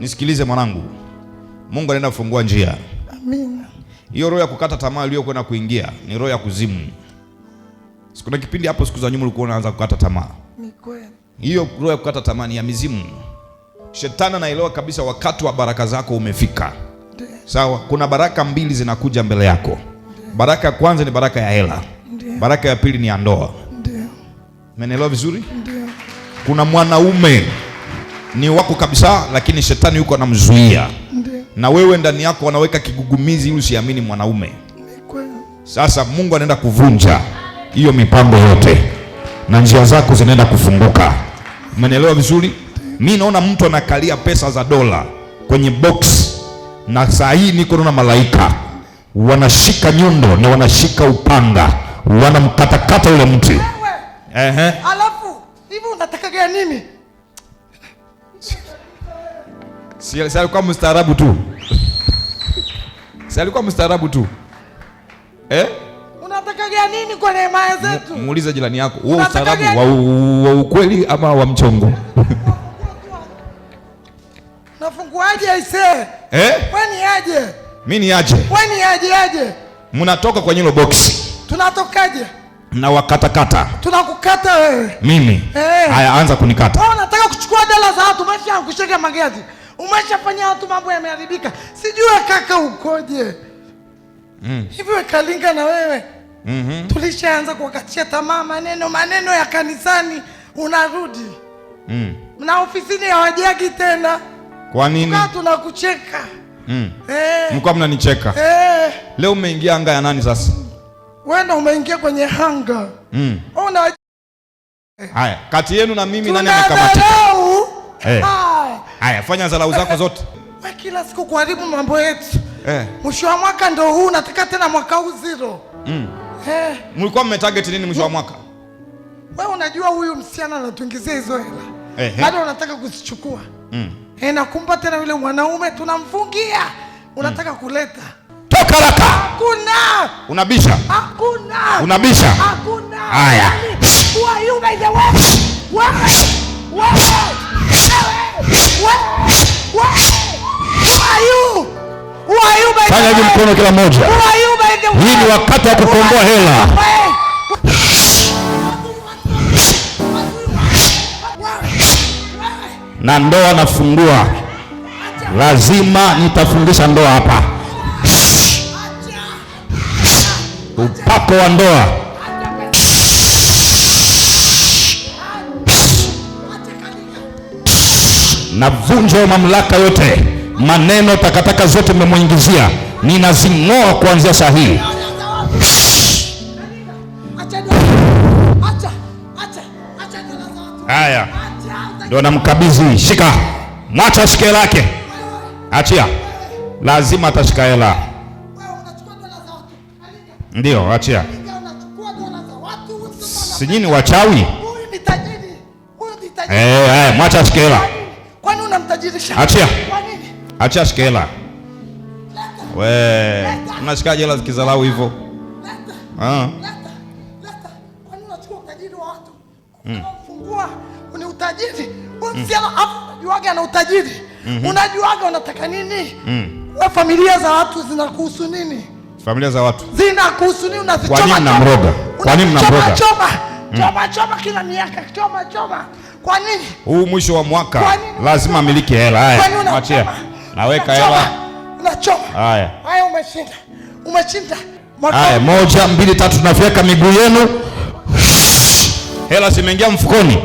Nisikilize mwanangu, Mungu anaenda kufungua njia. Amina. Hiyo roho ya kukata tamaa iliyokwenda kuingia ni roho ya kuzimu. Sikuna kipindi hapo siku za nyuma ulikuwa unaanza kukata tamaa. Ni kweli. Hiyo roho ya kukata tamaa ni ya mizimu. Shetani anaelewa kabisa wakati wa baraka zako umefika. Ndiyo. Sawa, kuna baraka mbili zinakuja mbele yako. Ndiyo. Baraka ya kwanza ni baraka ya hela. Ndiyo. Baraka ya pili ni ya ndoa. Ndiyo. Umeelewa vizuri? Ndiyo. Kuna mwanaume ni wako kabisa, lakini shetani yuko anamzuia. Ndiyo. Na wewe ndani yako wanaweka kigugumizi ili usiamini mwanaume. Ni kweli. Sasa Mungu anaenda kuvunja hiyo mipango yote na njia zako zinaenda kufunguka. Umeelewa vizuri? Mimi naona mtu anakalia pesa za dola kwenye box, na saa hii niko naona malaika wanashika nyundo na wanashika upanga, wanamkatakata yule mtu. Alafu hivi unataka gani nini? Si alikuwa mstaarabu tu. Si alikuwa mstaarabu tu. Unataka gani nini kwa neema zetu? Muulize jirani yako, wewe ustaarabu wa ukweli ama wa mchongo? Nafunguaje aisee? Wewe ni aje? Mimi ni aje? Wewe ni aje? Mnatoka kwenye hilo box. Tunatokaje? Na wakatakata. Tunakukata wewe. Mimi. Haya, anza kunikata. Wewe unataka kuchukua dola za watu, umeshakushika mageti. Umeshafanya watu mambo yameharibika. Sijui kaka ukoje. Hivi wewe Kalinga na wewe. Tulishaanza kuwakatia tamaa maneno ya kanisani, unarudi. Na ofisini hawajagi tena. Kwa nini? Kwa tunakucheka. Mko mnanicheka. Leo umeingia anga ya nani sasa? Wewe ndio umeingia kwenye hanga. Una haya, kati yenu na mimi nani amekamatika? Haya, fanya dharau zako zote. Wewe kila siku kuharibu mambo yetu. Mwisho wa mwaka ndio huu, nataka tena mwaka huu zero. Mlikuwa mmetarget nini mwisho wa mwaka? Wewe unajua huyu msichana anatuingizia hizo hela. Bado unataka kuzichukua. Na kumpa tena yule mwanaume tunamfungia. Unataka kuleta. Toka haraka. Hakuna. Unabisha? Hakuna. Unabisha? Hakuna. Haya. Who are you by the way? Who are you? Who are you by the way? Fanya hivi mkono kila mmoja. Who are you by the way? Hii ni wakati wa kukomboa hela. Na ndoa nafungua. Lazima nitafungisha ndoa hapa. Upako wa ndoa. Navunja mamlaka yote. Maneno takataka zote mmemwingizia, ninazing'oa kuanzia saa hii. Haya, ndio namkabidhi. Shika, mwacha ashike hela yake. Achia, lazima atashika hela. Ndio, achia. Si nyinyi wachawi? Mwacha ashike hela. Kwani unamtajirisha? Achia. Achia ashike hela. Unashikaje hela zikizarau hivyo? Kwani unachukua utajiri wa watu? Unafungua, ni utajiri. Msichana unajuaga na utajiri. Unajuaga unataka nini? Wewe familia za watu zinakuhusu nini? Familia za watu zinakuhusu nini? Unazichoma. Kwa nini mnamroga? Kwa nini mnamroga? Choma kila miaka. Choma. Kwa nini? Huu mwisho wa mwaka lazima amiliki hela. Haya, achia. Naweka hela. Unachoma. Haya, umeshinda. Haya, 1 2 3 tunafyeka miguu yenu. Hela zimeingia mfukoni.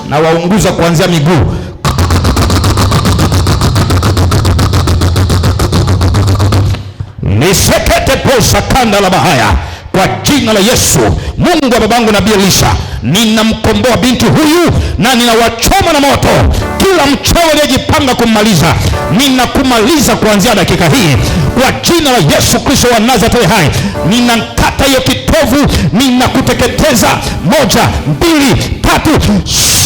Na waunguza kuanzia miguu. Nisekete posa kanda la bahaya. Kwa jina la Yesu, Mungu wa babangu Nabii Elisha, ninamkomboa binti huyu na ninawachoma na moto kila mchawi aliyejipanga kummaliza. Ninakumaliza kuanzia dakika hii kwa jina la Yesu Kristo wa Nazareti hai. Ninakata hiyo kitovu, ninakuteketeza. 1 2 3.